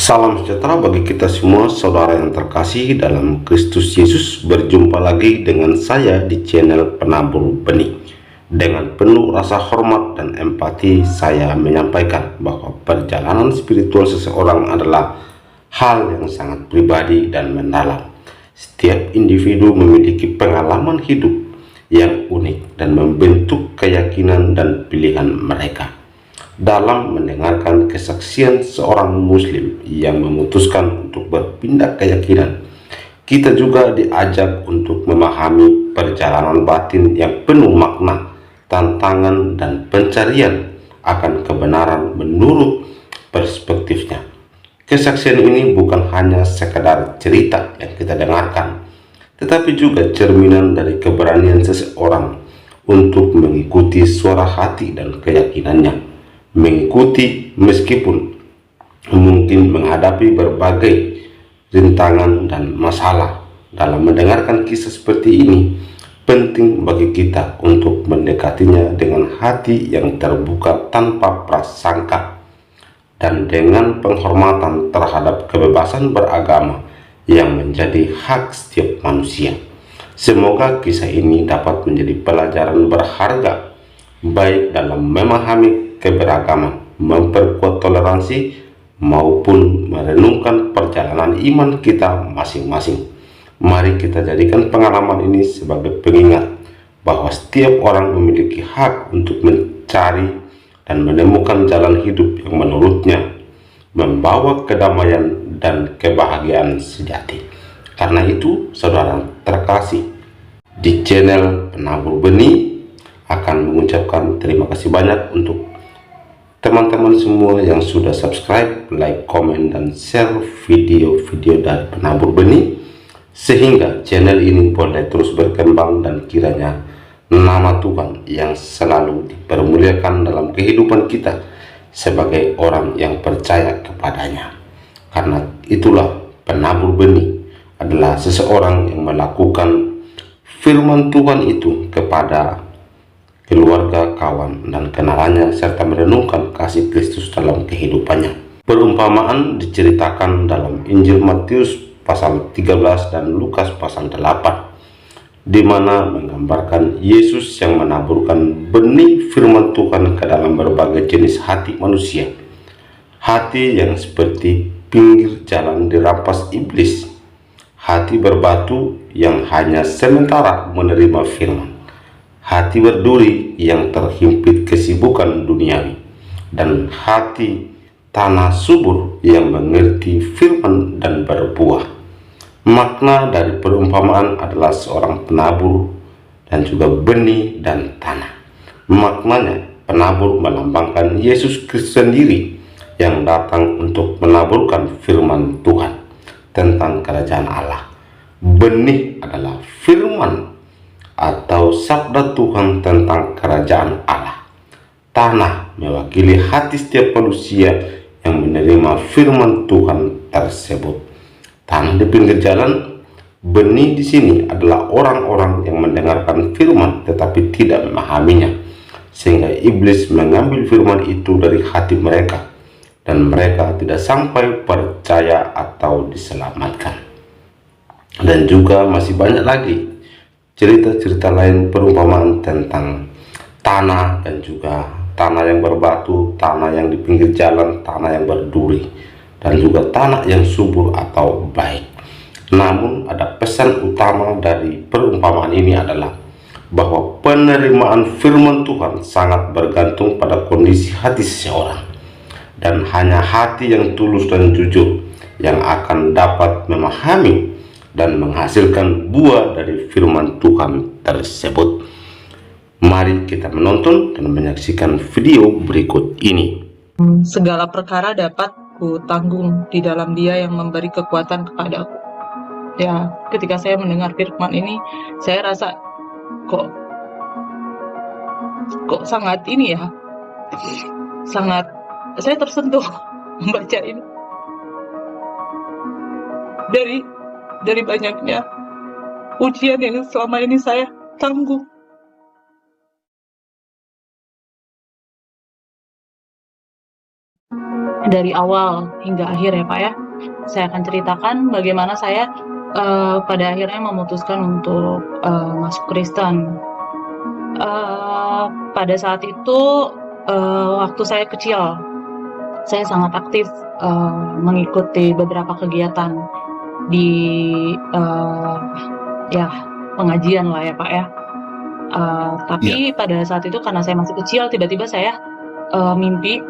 Salam sejahtera bagi kita semua, saudara yang terkasih dalam Kristus Yesus. Berjumpa lagi dengan saya di channel Penabur Benih. Dengan penuh rasa hormat dan empati, saya menyampaikan bahwa perjalanan spiritual seseorang adalah hal yang sangat pribadi dan mendalam. Setiap individu memiliki pengalaman hidup yang unik dan membentuk keyakinan dan pilihan mereka. Dalam mendengarkan kesaksian seorang muslim yang memutuskan untuk berpindah keyakinan, kita juga diajak untuk memahami perjalanan batin yang penuh makna, tantangan, dan pencarian akan kebenaran menurut perspektifnya. Kesaksian ini bukan hanya sekedar cerita yang kita dengarkan, tetapi juga cerminan dari keberanian seseorang untuk mengikuti suara hati dan keyakinannya. Mengikuti meskipun mungkin menghadapi berbagai rintangan dan masalah. Dalam mendengarkan kisah seperti ini, penting bagi kita untuk mendekatinya dengan hati yang terbuka tanpa prasangka dan dengan penghormatan terhadap kebebasan beragama yang menjadi hak setiap manusia. Semoga kisah ini dapat menjadi pelajaran berharga, baik dalam memahami keberagaman, memperkuat toleransi, maupun merenungkan perjalanan iman kita masing-masing. Mari kita jadikan pengalaman ini sebagai pengingat bahwa setiap orang memiliki hak untuk mencari dan menemukan jalan hidup yang menurutnya membawa kedamaian dan kebahagiaan sejati. Karena itu, saudara terkasih, di channel Penabur Benih akan mengucapkan terima kasih banyak untuk teman-teman semua yang sudah subscribe, like, komen, dan share video-video dari Penabur Benih, sehingga channel ini boleh terus berkembang dan kiranya nama Tuhan yang selalu dipermuliakan dalam kehidupan kita sebagai orang yang percaya kepadanya. Karena itulah penabur benih adalah seseorang yang melakukan firman Tuhan itu kepada keluarga, kawan, dan kenalannya, serta merenungkan kasih Kristus dalam kehidupannya. Perumpamaan diceritakan dalam Injil Matius pasal 13 dan Lukas pasal 8, di mana menggambarkan Yesus yang menaburkan benih firman Tuhan ke dalam berbagai jenis hati manusia. Hati yang seperti pinggir jalan dirampas iblis, hati berbatu yang hanya sementara menerima firman, hati berduri yang terhimpit kesibukan duniawi, dan hati tanah subur yang mengerti firman dan berbuah. Makna dari perumpamaan adalah seorang penabur dan juga benih dan tanah. Maknanya, penabur melambangkan Yesus Kristus sendiri yang datang untuk menaburkan firman Tuhan tentang kerajaan Allah. Benih adalah firman atau sabda Tuhan tentang kerajaan Allah. Tanah mewakili hati setiap manusia yang menerima firman Tuhan tersebut. Tanah di pinggir jalan, benih di sini adalah orang-orang yang mendengarkan firman tetapi tidak memahaminya, sehingga iblis mengambil firman itu dari hati mereka dan mereka tidak sampai percaya atau diselamatkan. Dan juga masih banyak lagi cerita-cerita lain perumpamaan tentang tanah dan juga tanah yang berbatu, tanah yang di pinggir jalan, tanah yang berduri, dan juga tanah yang subur atau baik. Namun ada pesan utama dari perumpamaan ini adalah bahwa penerimaan firman Tuhan sangat bergantung pada kondisi hati seseorang, dan hanya hati yang tulus dan jujur yang akan dapat memahami dan menghasilkan buah dari firman Tuhan tersebut. Mari kita menonton dan menyaksikan video berikut ini. Segala perkara dapat ku tanggung di dalam Dia yang memberi kekuatan kepadaku. Ya, ketika saya mendengar firman ini, saya rasa kok sangat ini ya, sangat saya tersentuh membaca ini. Dari banyaknya ujian yang selama ini saya tanggung. dari awal hingga akhir ya Pak ya. Saya akan ceritakan bagaimana saya pada akhirnya memutuskan untuk masuk Kristen. Pada saat itu waktu saya kecil, saya sangat aktif mengikuti beberapa kegiatan di ya pengajian lah ya Pak ya. Tapi pada saat itu karena saya masih kecil, tiba-tiba saya mimpi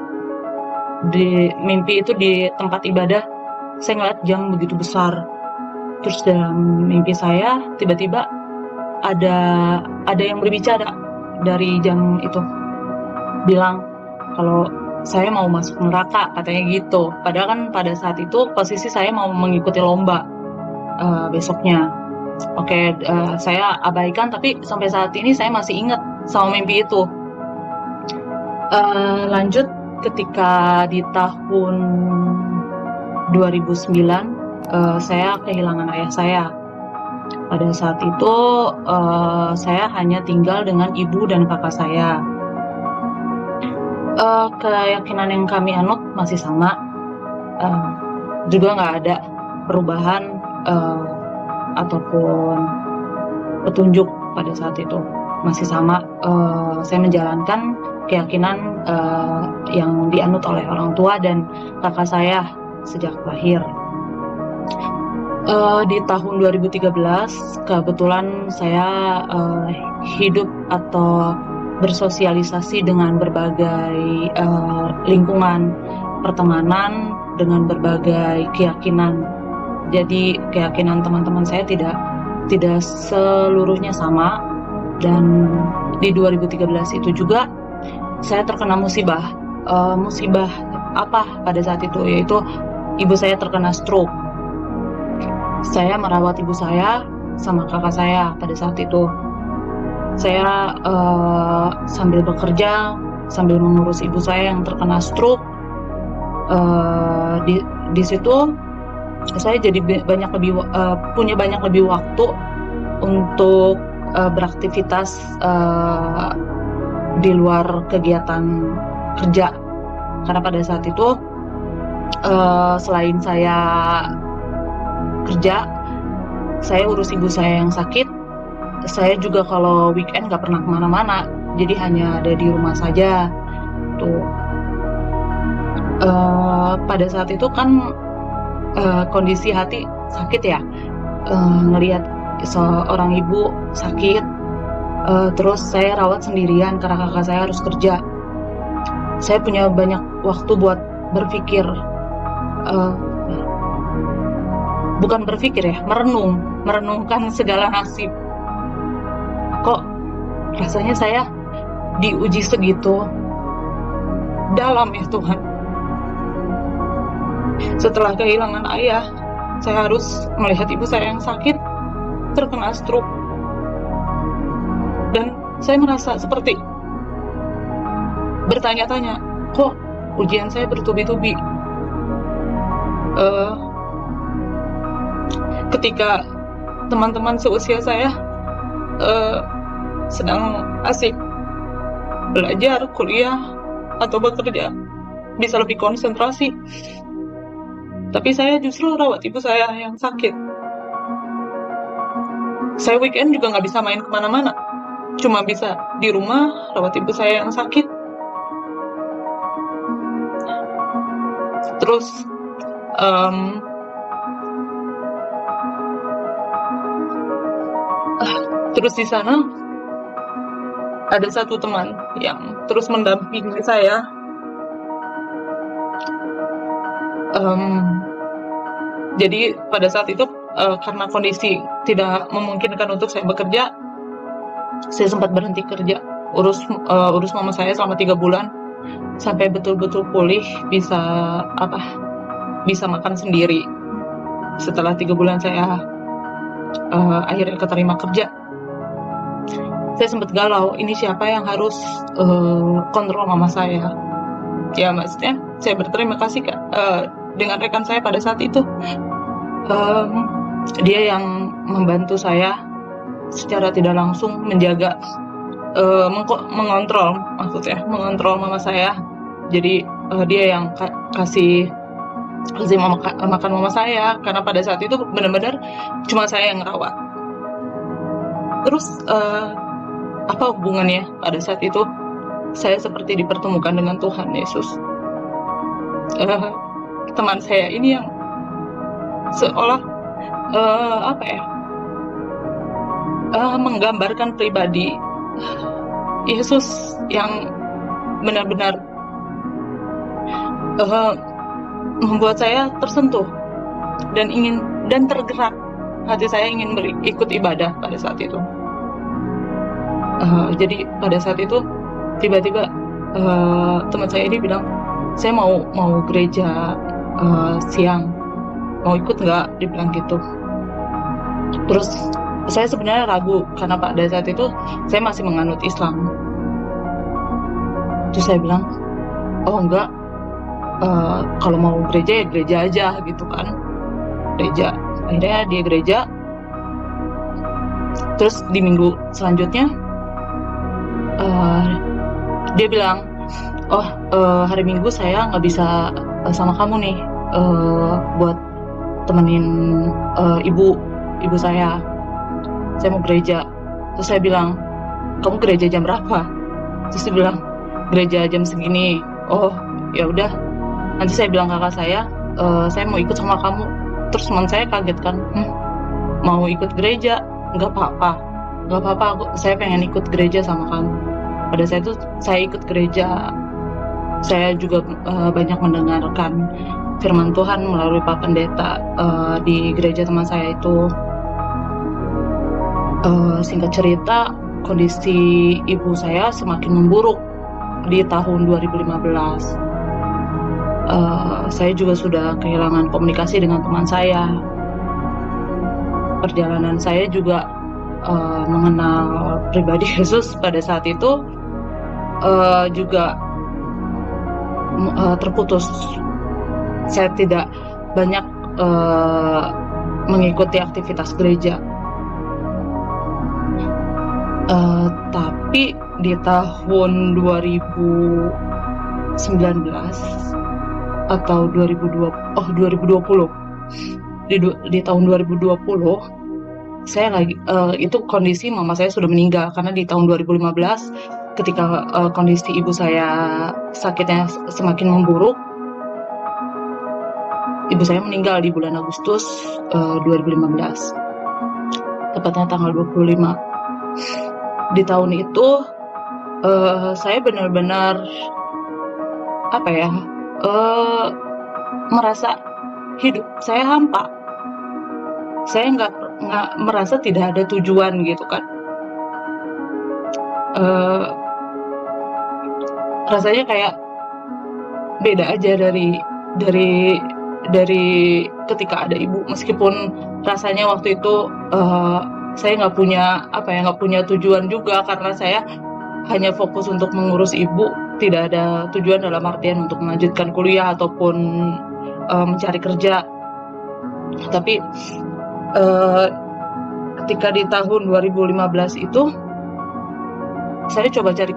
itu di tempat ibadah, saya ngeliat jam begitu besar. Terus dalam mimpi saya tiba-tiba ada yang berbicara dari jam itu, bilang kalau saya mau masuk neraka, katanya gitu. Padahal kan pada saat itu posisi saya mau mengikuti lomba besoknya. Oke, saya abaikan, tapi sampai saat ini saya masih ingat sama mimpi itu. Lanjut, ketika di tahun 2009 saya kehilangan ayah saya. Pada saat itu saya hanya tinggal dengan ibu dan kakak saya. Keyakinan yang kami anut masih sama, juga nggak ada perubahan ataupun petunjuk pada saat itu, masih sama. Saya menjalankan keyakinan yang dianut oleh orang tua dan kakak saya sejak lahir. Di tahun 2013 kebetulan saya hidup atau bersosialisasi dengan berbagai lingkungan pertemanan dengan berbagai keyakinan. Jadi keyakinan teman-teman saya tidak seluruhnya sama, dan di 2013 itu juga saya terkena musibah. Musibah apa pada saat itu? Yaitu ibu saya terkena stroke. Saya merawat ibu saya sama kakak saya pada saat itu. Saya sambil bekerja, sambil mengurus ibu saya yang terkena stroke. Di situ saya jadi punya banyak lebih waktu untuk beraktivitas di luar kegiatan kerja, karena pada saat itu selain saya kerja, saya urus ibu saya yang sakit. Saya juga kalau weekend nggak pernah kemana-mana, jadi hanya ada di rumah saja tuh. Pada saat itu kan kondisi hati sakit ya, ngelihat seorang ibu sakit, terus saya rawat sendirian karena kakak saya harus kerja. Saya punya banyak waktu buat berpikir, bukan berpikir ya, merenungkan segala nasib. Kok rasanya saya diuji segitu dalam ya Tuhan. Setelah kehilangan ayah, saya harus melihat ibu saya yang sakit, terkena stroke. Dan saya merasa seperti bertanya-tanya, kok ujian saya bertubi-tubi? Ketika teman-teman seusia saya sedang asik belajar, kuliah, atau bekerja, bisa lebih konsentrasi, tapi saya justru rawat ibu saya yang sakit. Saya weekend juga nggak bisa main kemana-mana, cuma bisa di rumah rawat ibu saya yang sakit. Terus di sana ada satu teman yang terus mendampingi saya. Jadi pada saat itu karena kondisi tidak memungkinkan untuk saya bekerja, saya sempat berhenti kerja, urus mama saya selama 3 bulan sampai betul-betul pulih, bisa makan sendiri. Setelah 3 bulan saya akhirnya keterima kerja. Saya sempat galau, ini siapa yang harus kontrol mama saya? Ya maksudnya saya berterima kasih dengan rekan saya pada saat itu. Dia yang membantu saya secara tidak langsung menjaga, mengontrol mama saya. Jadi dia yang kasih makan mama saya, karena pada saat itu benar-benar cuma saya yang ngerawat. Terus apa hubungannya pada saat itu saya seperti dipertemukan dengan Tuhan Yesus. Teman saya ini yang seolah menggambarkan pribadi Yesus yang benar-benar membuat saya tersentuh dan tergerak. Hati saya ingin ikut ibadah pada saat itu. Jadi pada saat itu tiba-tiba teman saya ini bilang, saya mau gereja siang, mau ikut nggak? Dibilang gitu. Terus saya sebenarnya ragu karena pada saat itu saya masih menganut Islam. Terus saya bilang, oh enggak, kalau mau gereja ya gereja aja gitu kan, gereja. Akhirnya dia gereja. Terus di minggu selanjutnya dia bilang, oh hari Minggu saya nggak bisa sama kamu nih, buat temenin ibu saya mau gereja. Terus saya bilang, kamu gereja jam berapa? Terus dia bilang, gereja jam segini. Oh ya udah, nanti saya bilang kakak saya mau ikut sama kamu. Terus teman saya kaget kan, mau ikut gereja? Nggak apa-apa, saya pengen ikut gereja sama kamu. Pada saat itu saya ikut gereja. Saya juga banyak mendengarkan firman Tuhan melalui Pak Pendeta di gereja teman saya itu. Singkat cerita, kondisi ibu saya semakin memburuk di tahun 2015. Saya juga sudah kehilangan komunikasi dengan teman saya. Perjalanan saya juga mengenal pribadi Yesus pada saat itu juga terputus. Saya tidak banyak mengikuti aktivitas gereja. Tapi di tahun 2019 atau 2020 di tahun 2020 saya lagi itu kondisi mama saya sudah meninggal, karena di tahun 2015 ketika kondisi ibu saya sakitnya semakin memburuk, ibu saya meninggal di bulan Agustus 2015, tepatnya tanggal 25. Di tahun itu saya benar-benar merasa hidup saya hampa. Saya nggak merasa tidak ada tujuan gitu kan. Rasanya kayak beda aja dari ketika ada ibu. Meskipun rasanya waktu itu saya nggak punya tujuan juga, karena saya hanya fokus untuk mengurus ibu, tidak ada tujuan dalam artian untuk melanjutkan kuliah ataupun mencari kerja. Tapi ketika di tahun 2015 itu saya coba cari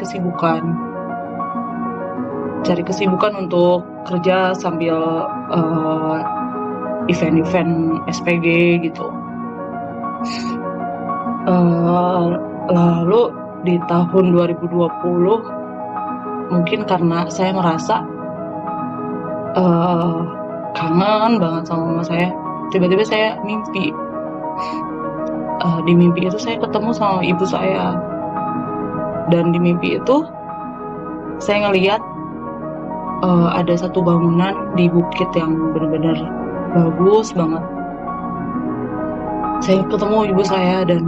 kesibukan untuk kerja sambil event-event SPG gitu. Lalu di tahun 2020 mungkin karena saya merasa kangen banget sama mama saya, tiba-tiba saya mimpi. Di mimpi itu saya ketemu sama ibu saya, dan di mimpi itu saya ngelihat ada satu bangunan di bukit yang benar-benar bagus banget. Saya ketemu ibu saya, dan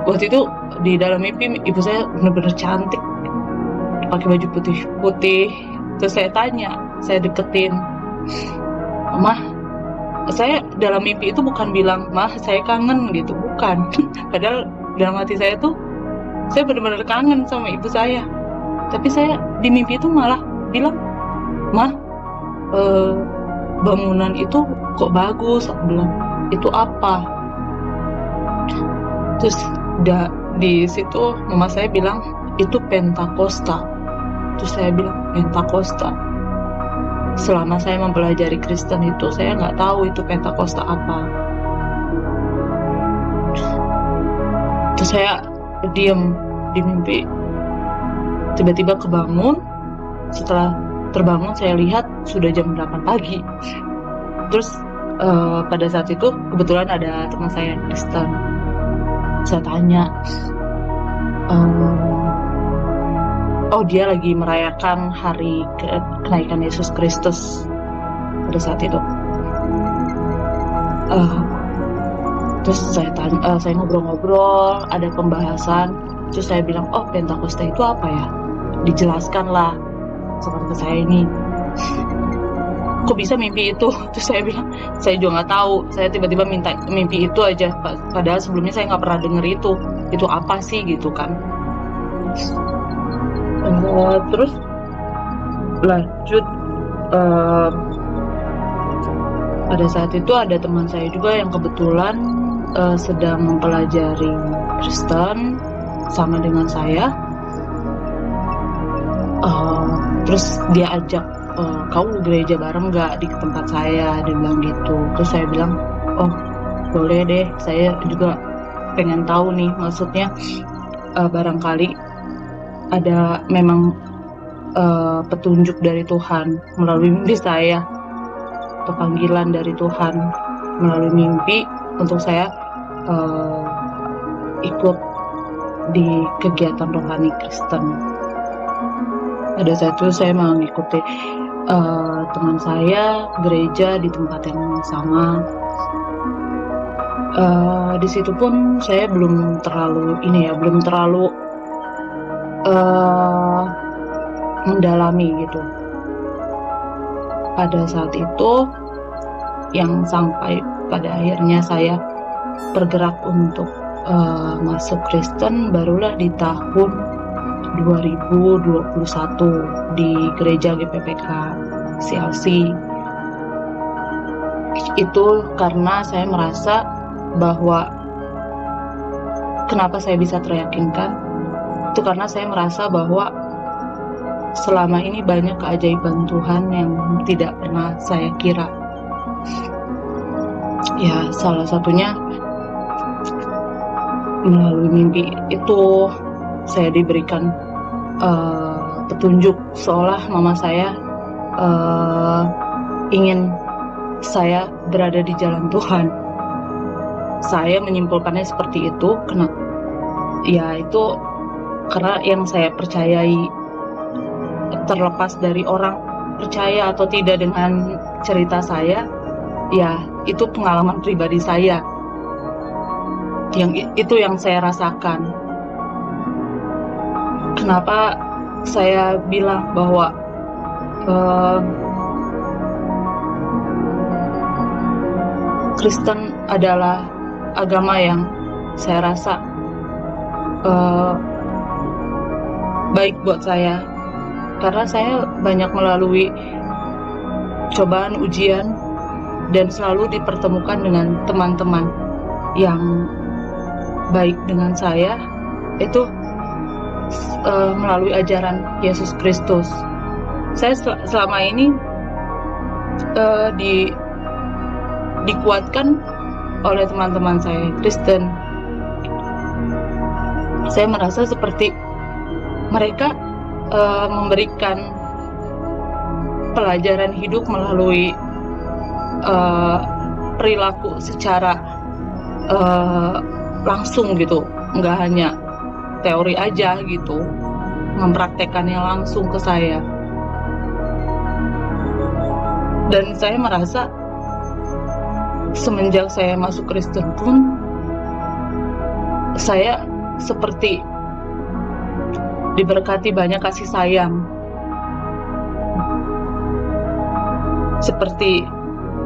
waktu itu di dalam mimpi ibu saya benar-benar cantik, pakai baju putih. Terus saya tanya, saya deketin, "Mah," saya dalam mimpi itu bukan bilang, "Mah, saya kangen," gitu, bukan. Padahal dalam hati saya tuh saya benar-benar kangen sama ibu saya. Tapi saya di mimpi itu malah bilang, "Mah, bangunan itu kok bagus?" Aku bilang, "Itu apa?" Terus di situ mama saya bilang, "Itu Pentakosta." Terus saya bilang Pentakosta. Selama saya mempelajari Kristen itu, saya nggak tahu itu Pentakosta apa. Terus saya diam di mimpi. Tiba-tiba kebangun. Setelah terbangun, saya lihat sudah jam 8 pagi. Terus pada saat itu kebetulan ada teman saya yang Kristen. Saya tanya, oh dia lagi merayakan hari kenaikan Yesus Kristus pada saat itu. Terus saya tanya, saya ngobrol-ngobrol, ada pembahasan. Terus saya bilang, oh Pentakosta itu apa ya? Dijelaskan lah sama saya ini. Kok bisa mimpi itu? Terus saya bilang, saya juga nggak tahu. Saya tiba-tiba minta mimpi itu aja. Padahal sebelumnya saya nggak pernah denger itu. Itu apa sih gitu kan? Terus lanjut. Pada saat itu ada teman saya juga yang kebetulan sedang mempelajari Kristen sama dengan saya. Terus dia ajak, kamu gereja bareng nggak di tempat saya? Dia bilang gitu. Terus saya bilang, oh boleh deh, saya juga pengen tahu nih, maksudnya barangkali ada memang petunjuk dari Tuhan melalui mimpi saya, atau panggilan dari Tuhan melalui mimpi untuk saya ikut di kegiatan rohani Kristen. Pada saat itu saya mengikuti teman saya gereja di tempat yang sama. Di situ pun saya belum terlalu mendalami gitu. Pada saat itu yang sampai pada akhirnya saya bergerak untuk masuk Kristen barulah di tahun 2021 di gereja GPPK CLC. Itu karena saya merasa bahwa kenapa saya bisa teryakinkan, itu karena saya merasa bahwa selama ini banyak keajaiban Tuhan yang tidak pernah saya kira. Ya, salah satunya melalui mimpi itu saya diberikan petunjuk seolah mama saya ingin saya berada di jalan Tuhan. Saya menyimpulkannya seperti itu. Kenapa? Ya itu karena yang saya percayai, terlepas dari orang percaya atau tidak dengan cerita saya, ya itu pengalaman pribadi saya. Itu yang saya rasakan. Kenapa saya bilang bahwa Kristen adalah agama yang saya rasa baik buat saya, karena saya banyak melalui cobaan, ujian, dan selalu dipertemukan dengan teman-teman yang baik dengan saya, itu melalui ajaran Yesus Kristus. Saya selama ini dikuatkan oleh teman-teman saya Kristen. Saya merasa seperti mereka memberikan pelajaran hidup melalui perilaku secara langsung gitu, nggak hanya teori aja gitu, mempraktekannya langsung ke saya. Dan saya merasa semenjak saya masuk Kristen pun saya seperti diberkati banyak kasih sayang, seperti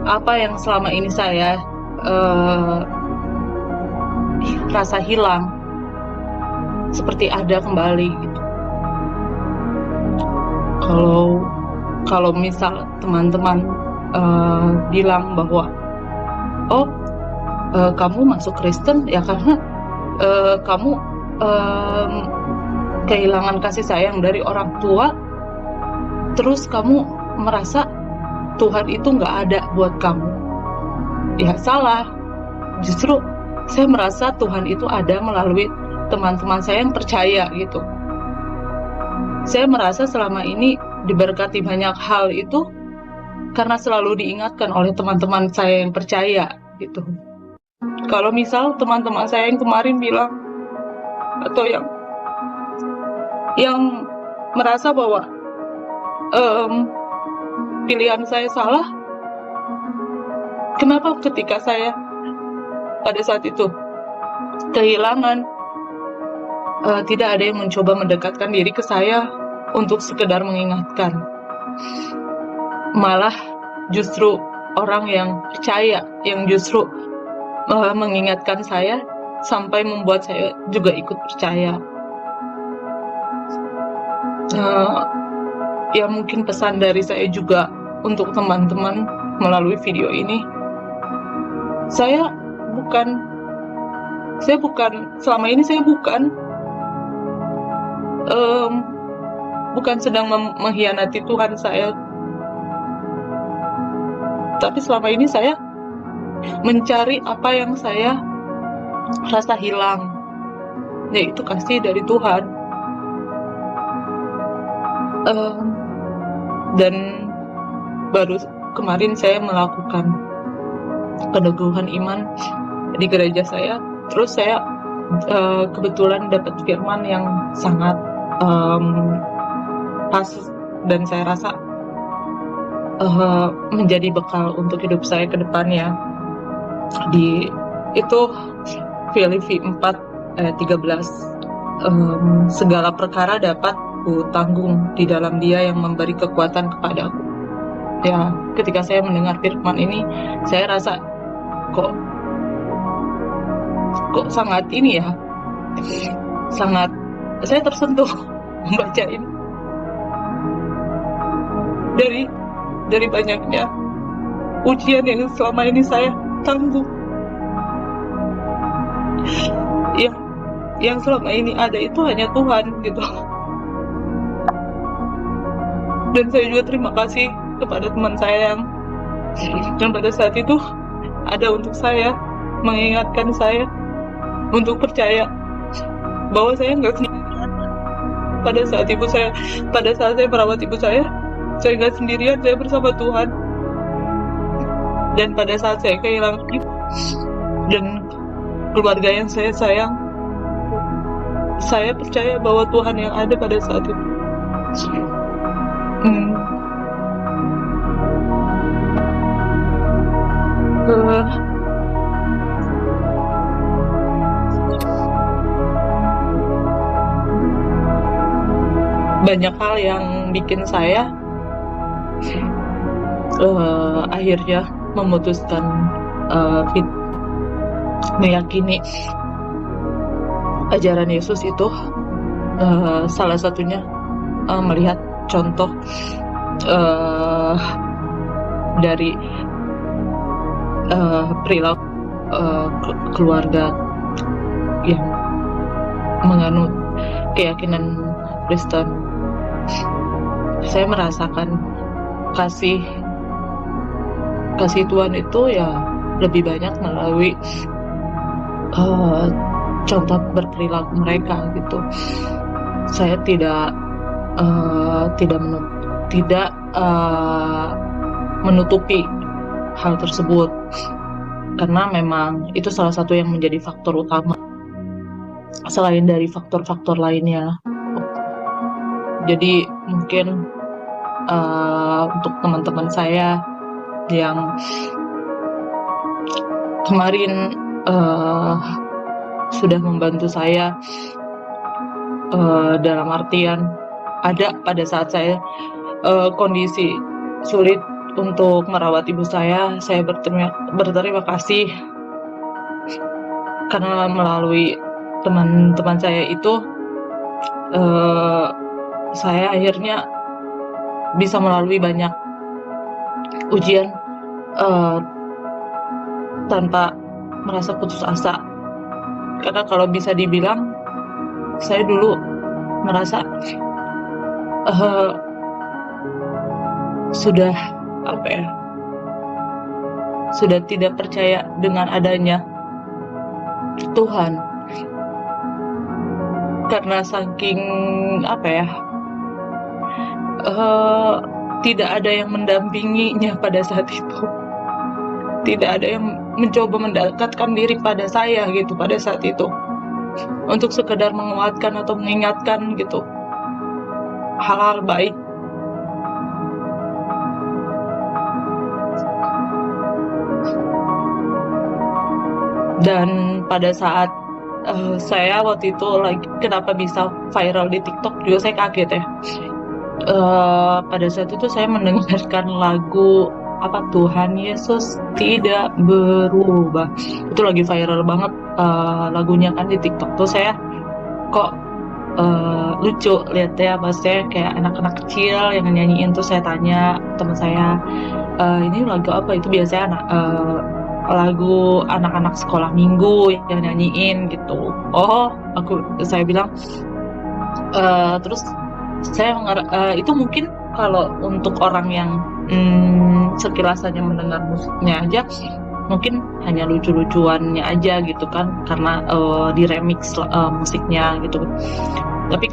apa yang selama ini saya rasa hilang, seperti ada kembali gitu. Kalau misal teman-teman bilang bahwa kamu masuk Kristen ya karena kamu kehilangan kasih sayang dari orang tua, terus kamu merasa Tuhan itu nggak ada buat kamu. Ya salah. Justru saya merasa Tuhan itu ada melalui teman-teman saya yang percaya gitu. Saya merasa selama ini diberkati banyak hal itu karena selalu diingatkan oleh teman-teman saya yang percaya gitu. Kalau misal teman-teman saya yang kemarin bilang, atau yang merasa bahwa pilihan saya salah, kenapa ketika saya pada saat itu kehilangan, tidak ada yang mencoba mendekatkan diri ke saya untuk sekedar mengingatkan. Malah justru orang yang percaya yang justru mengingatkan saya sampai membuat saya juga ikut percaya. Ya mungkin pesan dari saya juga untuk teman-teman melalui video ini, saya bukan selama ini saya bukan sedang mengkhianati Tuhan saya, tapi selama ini saya mencari apa yang saya rasa hilang, yaitu kasih dari Tuhan. Dan baru kemarin saya melakukan peneguhan iman di gereja saya. Terus saya kebetulan dapat firman yang sangat pas dan saya rasa menjadi bekal untuk hidup saya ke depannya. Itu Filipi 4 ayat 13. Segala perkara dapat ku tanggung di dalam Dia yang memberi kekuatan kepadaku. Ya, ketika saya mendengar firman ini, saya rasa kok sangat ini ya, sangat saya tersentuh membaca ini. Dari banyaknya ujian yang selama ini saya tanggung, yang selama ini ada itu hanya Tuhan gitu. Dan saya juga terima kasih kepada teman saya yang pada saat itu ada untuk saya, mengingatkan saya untuk percaya bahwa saya nggak sendirian. Pada saat saya merawat ibu saya nggak sendirian, saya bersama Tuhan. Dan pada saat saya kehilangan ibu dan keluarga yang saya sayang, saya percaya bahwa Tuhan yang ada pada saat itu. Banyak hal yang bikin saya akhirnya memutuskan meyakini ajaran Yesus itu. Salah satunya melihat contoh dari perilaku keluarga yang menganut keyakinan Kristen. Saya merasakan kasih Tuhan itu ya lebih banyak melalui contoh berperilaku mereka gitu. Saya tidak menutupi hal tersebut, karena memang itu salah satu yang menjadi faktor utama selain dari faktor-faktor lainnya. Jadi mungkin untuk teman-teman saya yang kemarin sudah membantu saya dalam artian ada pada saat saya kondisi sulit untuk merawat ibu saya berterima kasih karena melalui teman-teman saya itu saya akhirnya bisa melalui banyak ujian tanpa merasa putus asa. Karena kalau bisa dibilang, saya dulu merasa sudah apa ya, sudah tidak percaya dengan adanya Tuhan, karena saking apa ya, tidak ada yang mendampinginya pada saat itu, tidak ada yang mencoba mendekatkan diri pada saya gitu pada saat itu, untuk sekedar menguatkan atau mengingatkan gitu hal-hal baik. Dan pada saat saya waktu itu lagi, kenapa bisa viral di TikTok juga saya kaget ya. Pada saat itu saya mendengarkan lagu apa, Tuhan Yesus tidak berubah. Itu lagi viral banget lagunya kan di TikTok tuh. Saya kok lucu lihat ya, maksudnya kayak anak-anak kecil yang nyanyiin tuh. Saya tanya teman saya, ini lagu apa? Itu biasanya lagu anak-anak sekolah minggu yang nyanyiin gitu. Oh, saya bilang, terus saya itu mungkin kalau untuk orang yang sekilas hanya mendengar musiknya aja, mungkin hanya lucu-lucuannya aja gitu kan, karena di remix musiknya gitu. Tapi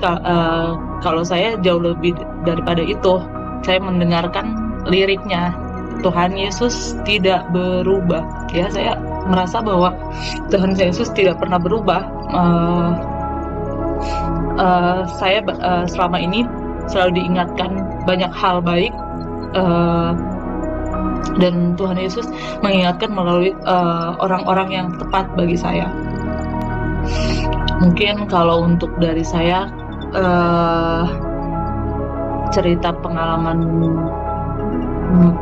kalau saya jauh lebih daripada itu, saya mendengarkan liriknya. Tuhan Yesus tidak berubah. Ya, saya merasa bahwa Tuhan Yesus tidak pernah berubah. Saya selama ini selalu diingatkan banyak hal baik, dan Tuhan Yesus mengingatkan melalui orang-orang yang tepat bagi saya. Mungkin kalau untuk dari saya, cerita pengalaman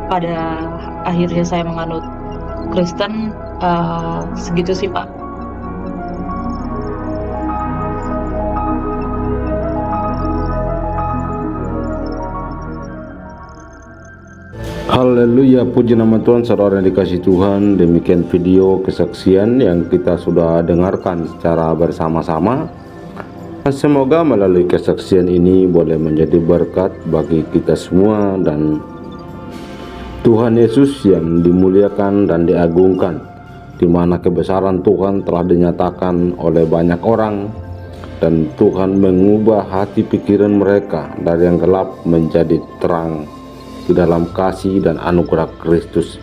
pada akhirnya saya menganut Kristen, segitu sih Pak. Haleluya, puji nama Tuhan. Saudara yang dikasih Tuhan, demikian video kesaksian yang kita sudah dengarkan secara bersama-sama. Semoga melalui kesaksian ini boleh menjadi berkat bagi kita semua, dan Tuhan Yesus yang dimuliakan dan diagungkan, di mana kebesaran Tuhan telah dinyatakan oleh banyak orang, dan Tuhan mengubah hati pikiran mereka dari yang gelap menjadi terang di dalam kasih dan anugerah Kristus.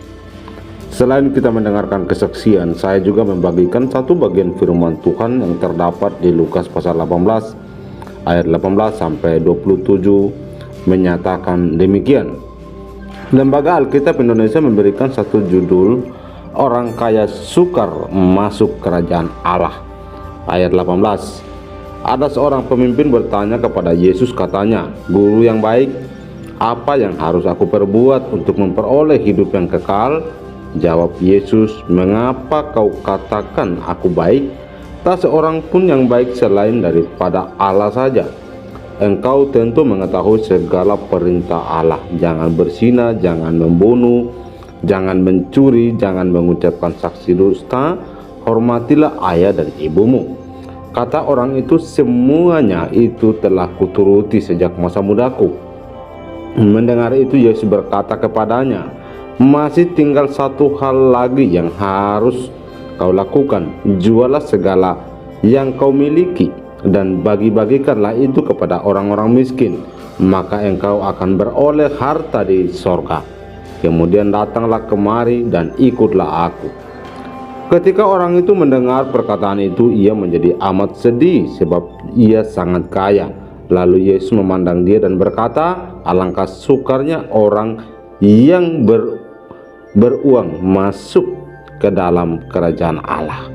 Selain kita mendengarkan kesaksian, saya juga membagikan satu bagian firman Tuhan yang terdapat di Lukas pasal 18 ayat 18 sampai 27 menyatakan demikian. Lembaga Alkitab Indonesia memberikan satu judul, orang kaya sukar masuk kerajaan Allah. Ayat 18, ada seorang pemimpin bertanya kepada Yesus, katanya, "Guru yang baik, apa yang harus aku perbuat untuk memperoleh hidup yang kekal?" Jawab Yesus, "Mengapa kau katakan aku baik? Tak seorang pun yang baik selain daripada Allah saja. Engkau tentu mengetahui segala perintah Allah. Jangan berzina, jangan membunuh, jangan mencuri, jangan mengucapkan saksi dusta, hormatilah ayah dan ibumu." Kata orang itu, "Semuanya itu telah kuturuti sejak masa mudaku." Mendengar itu, Yesus berkata kepadanya, "Masih tinggal satu hal lagi yang harus kau lakukan. Jualah segala yang kau miliki dan bagi-bagikanlah itu kepada orang-orang miskin, maka engkau akan beroleh harta di sorga. Kemudian datanglah kemari dan ikutlah aku." Ketika orang itu mendengar perkataan itu, ia menjadi amat sedih sebab ia sangat kaya. Lalu Yesus memandang dia dan berkata, "Alangkah sukarnya orang yang beruang masuk ke dalam kerajaan Allah.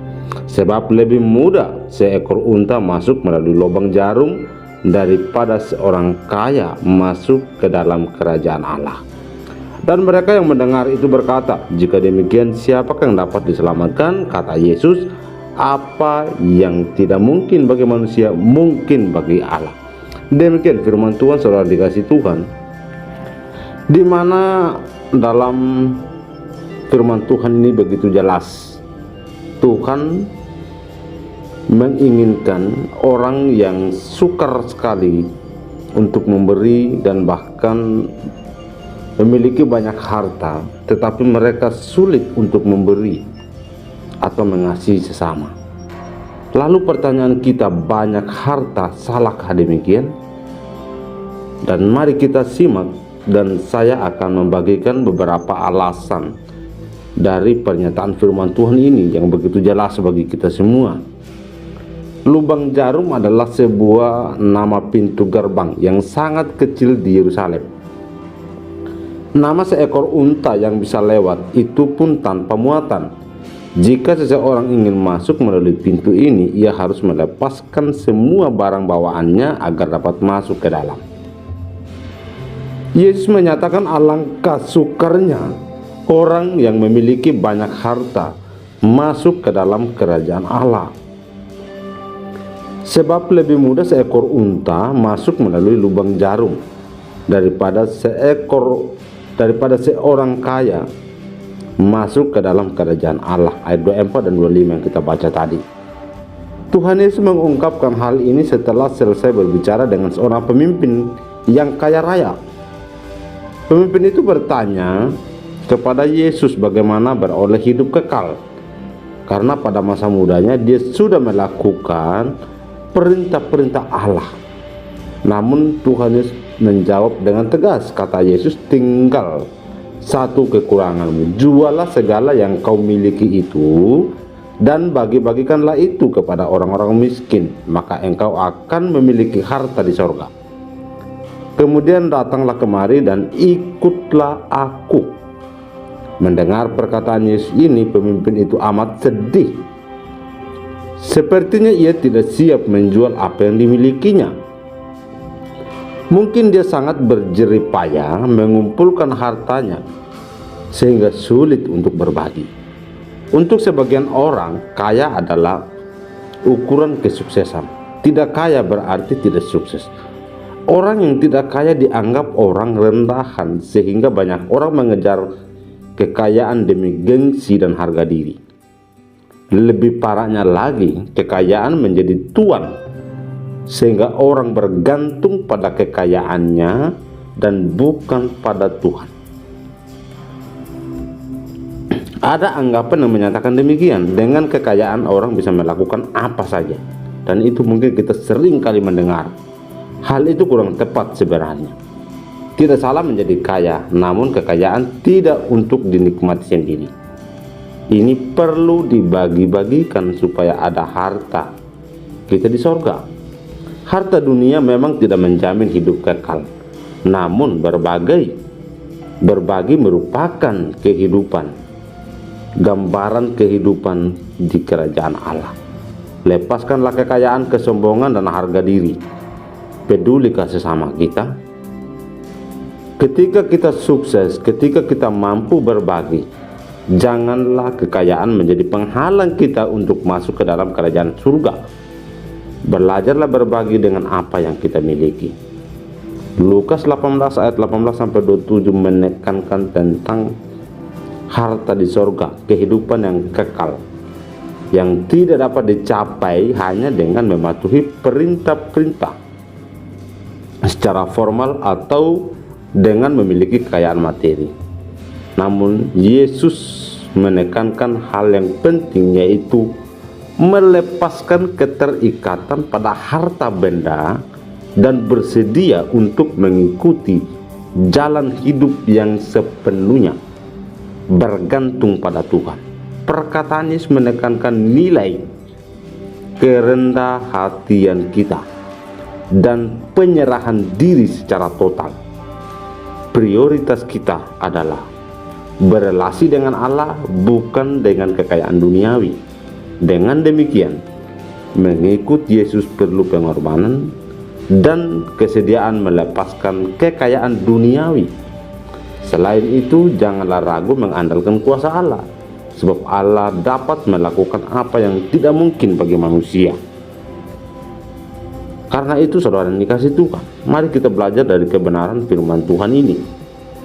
Sebab lebih mudah seekor unta masuk melalui lubang jarum daripada seorang kaya masuk ke dalam kerajaan Allah." Dan mereka yang mendengar itu berkata, "Jika demikian, siapakah yang dapat diselamatkan?" Kata Yesus, "Apa yang tidak mungkin bagi manusia, mungkin bagi Allah." Demikian firman Tuhan, saudara dikasih Tuhan, di mana dalam firman Tuhan ini begitu jelas. Tuhan menginginkan orang yang sukar sekali untuk memberi, dan bahkan memiliki banyak harta, tetapi mereka sulit untuk memberi atau mengasihi sesama. Lalu pertanyaan kita, banyak harta, salahkah demikian? Dan mari kita simak, dan saya akan membagikan beberapa alasan dari pernyataan firman Tuhan ini yang begitu jelas bagi kita semua. Lubang Jarum adalah sebuah nama pintu gerbang yang sangat kecil di Yerusalem. Nama seekor unta yang bisa lewat, itu pun tanpa muatan. Jika seseorang ingin masuk melalui pintu ini, ia harus melepaskan semua barang bawaannya agar dapat masuk ke dalam. Yesus menyatakan alangkah sukarnya orang yang memiliki banyak harta masuk ke dalam kerajaan Allah. Sebab lebih mudah seekor unta masuk melalui lubang jarum daripada seorang kaya masuk ke dalam kerajaan Allah. Ayat 24 dan 25 yang kita baca tadi. Tuhan Yesus mengungkapkan hal ini setelah selesai berbicara dengan seorang pemimpin yang kaya raya. Pemimpin itu bertanya kepada Yesus bagaimana beroleh hidup kekal, karena pada masa mudanya dia sudah melakukan perintah-perintah Allah. Namun Tuhan Yesus menjawab dengan tegas, kata Yesus, tinggal satu kekuranganmu, jualah segala yang kau miliki itu dan bagi-bagikanlah itu kepada orang-orang miskin, maka engkau akan memiliki harta di sorga. Kemudian datanglah kemari dan ikutlah aku. Mendengar perkataan Yesus ini, pemimpin itu amat sedih. Sepertinya ia tidak siap menjual apa yang dimilikinya. Mungkin dia sangat berjerih payah mengumpulkan hartanya sehingga sulit untuk berbagi. Untuk sebagian orang, kaya adalah ukuran kesuksesan. Tidak kaya berarti tidak sukses. Orang yang tidak kaya dianggap orang rendahan, sehingga banyak orang mengejar kekayaan demi gengsi dan harga diri. Lebih parahnya lagi, kekayaan menjadi tuan, sehingga orang bergantung pada kekayaannya dan bukan pada Tuhan. Ada anggapan yang menyatakan demikian, dengan kekayaan orang bisa melakukan apa saja, dan itu mungkin kita sering kali mendengar. Hal itu kurang tepat sebenarnya. Tidak salah menjadi kaya, namun kekayaan tidak untuk dinikmati sendiri. Ini perlu dibagi-bagikan supaya ada harta kita di sorga. Harta dunia memang tidak menjamin hidup kekal, namun berbagi merupakan kehidupan, gambaran kehidupan di kerajaan Allah. Lepaskanlah kekayaan, kesombongan, dan harga diri. Pedulikah sesama kita? Ketika kita sukses, ketika kita mampu berbagi, janganlah kekayaan menjadi penghalang kita untuk masuk ke dalam kerajaan surga. Belajarlah berbagi dengan apa yang kita miliki. Lukas 18 ayat 18 sampai 27 menekankan tentang harta di sorga, kehidupan yang kekal, yang tidak dapat dicapai hanya dengan mematuhi perintah-perintah secara formal atau dengan memiliki kekayaan materi. Namun Yesus menekankan hal yang penting, yaitu melepaskan keterikatan pada harta benda dan bersedia untuk mengikuti jalan hidup yang sepenuhnya bergantung pada Tuhan. Perkataan Yesus menekankan nilai kerendahan hatian kita dan penyerahan diri secara total. Prioritas kita adalah berelasi dengan Allah, bukan dengan kekayaan duniawi. Dengan demikian, mengikut Yesus perlu pengorbanan dan kesediaan melepaskan kekayaan duniawi. Selain itu, janganlah ragu mengandalkan kuasa Allah, sebab Allah dapat melakukan apa yang tidak mungkin bagi manusia. Karena itu, saudara yang dikasihi Tuhan, mari kita belajar dari kebenaran firman Tuhan ini,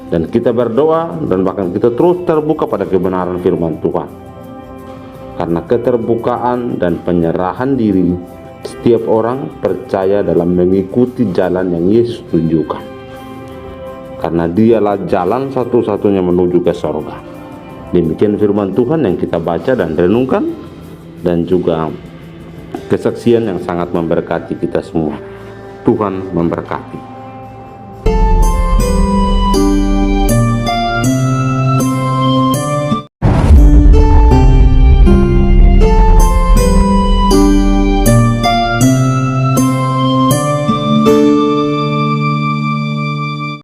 dan kita berdoa dan bahkan kita terus terbuka pada kebenaran firman Tuhan. Karena keterbukaan dan penyerahan diri, setiap orang percaya dalam mengikuti jalan yang Yesus tunjukkan. karena dialah jalan satu-satunya menuju ke sorga. Demikian firman Tuhan yang kita baca dan renungkan, dan juga kesaksian yang sangat memberkati kita semua. Tuhan memberkati.